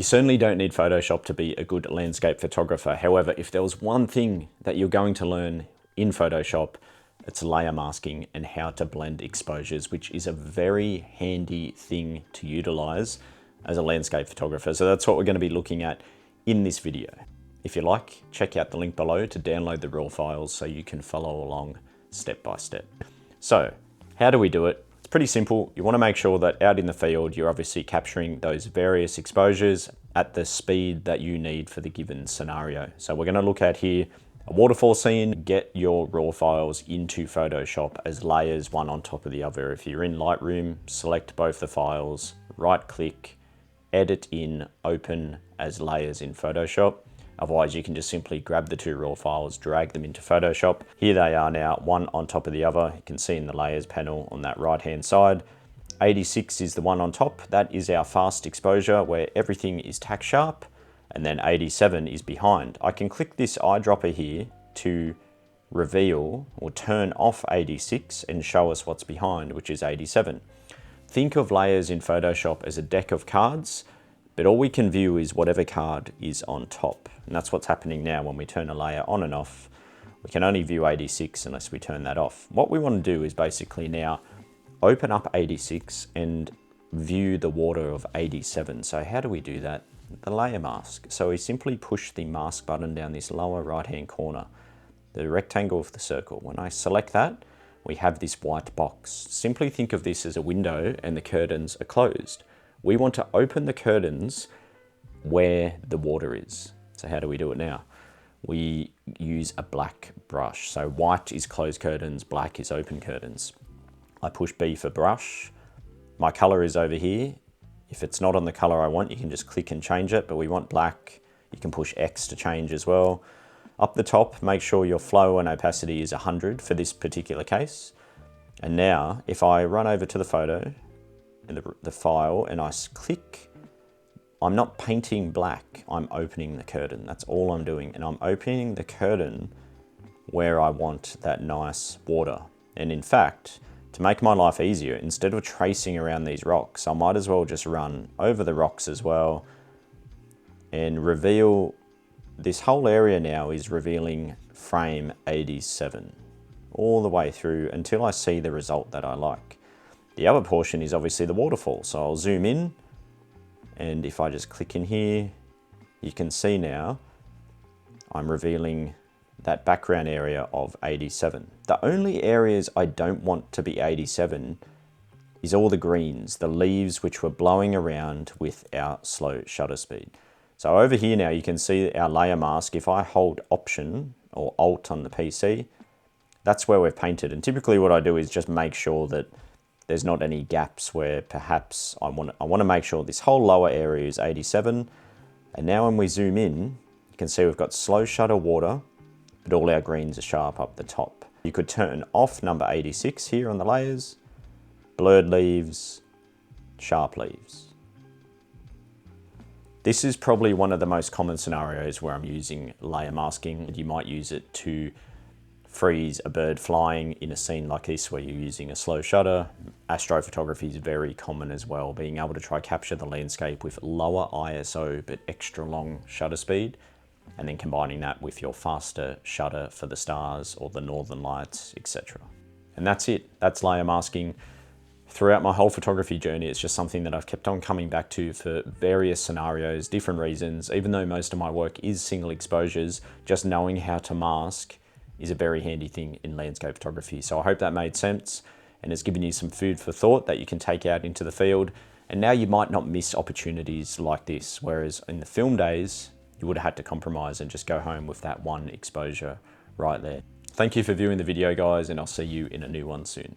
You certainly don't need Photoshop to be a good landscape photographer. However, if there was one thing that you're going to learn in Photoshop, it's layer masking and how to blend exposures, which is a very handy thing to utilize as a landscape photographer. So that's what we're going to be looking at in this video. If you like, check out the link below to download the raw files so you can follow along step by step. So how do we do it? It's pretty simple. You want to make sure that out in the field, you're obviously capturing those various exposures at the speed that you need for the given scenario. So we're going to look at here a waterfall scene. Get your raw files into Photoshop as layers, one on top of the other. If you're in Lightroom, select both the files, right click, edit in, open as layers in Photoshop. Otherwise, you can just simply grab the two raw files, drag them into Photoshop. Here they are now, one on top of the other. You can see in the layers panel on that right-hand side. 86 is the one on top. That is our fast exposure where everything is tack sharp, and then 87 is behind. I can click this eyedropper here to reveal or turn off 86 and show us what's behind, which is 87. Think of layers in Photoshop as a deck of cards, but all we can view is whatever card is on top. And that's what's happening now when we turn a layer on and off. We can only view 86 unless we turn that off. What we want to do is basically now open up 86 and view the water of 87. So how do we do that? The layer mask. So we simply push the mask button down this lower right-hand corner, the rectangle of the circle. When I select that, we have this white box. Simply think of this as a window and the curtains are closed. We want to open the curtains where the water is. So how do we do it now? We use a black brush. So white is closed curtains, black is open curtains. I push B for brush. My color is over here. If it's not on the color I want, you can just click and change it, but we want black. You can push X to change as well. Up the top, make sure your flow and opacity is 100 for this particular case. And now, if I run over to the photo, and the file, and I click, I'm not painting black, I'm opening the curtain. That's all I'm doing. And I'm opening the curtain where I want that nice water. And in fact, to make my life easier, instead of tracing around these rocks, I might as well just run over the rocks as well and reveal. This whole area now is revealing frame 87 all the way through until I see the result that I like. The other portion is obviously the waterfall. So I'll zoom in, and if I just click in here, you can see now I'm revealing that background area of 87. The only areas I don't want to be 87 is all the greens, the leaves which were blowing around with our slow shutter speed. So over here now you can see our layer mask. If I hold Option or Alt on the PC, that's where we've painted. And typically what I do is just make sure that there's not any gaps where perhaps I want to make sure this whole lower area is 87. And now when we zoom in, you can see we've got slow shutter water, but all our greens are sharp up the top. You could turn off number 86 here on the layers, blurred leaves, sharp leaves. This is probably one of the most common scenarios where I'm using layer masking. You might use it to freeze a bird flying in a scene like this where you're using a slow shutter. Astrophotography is very common as well, being able to try capture the landscape with lower ISO but extra long shutter speed, and then combining that with your faster shutter for the stars or the northern lights, etc. And that's it. That's layer masking. Throughout my whole photography journey, it's just something that I've kept on coming back to for various scenarios, different reasons. Even though most of my work is single exposures, just knowing how to mask is a very handy thing in landscape photography. So I hope that made sense and has given you some food for thought that you can take out into the field. And now you might not miss opportunities like this, whereas in the film days, you would have had to compromise and just go home with that one exposure right there. Thank you for viewing the video, guys, and I'll see you in a new one soon.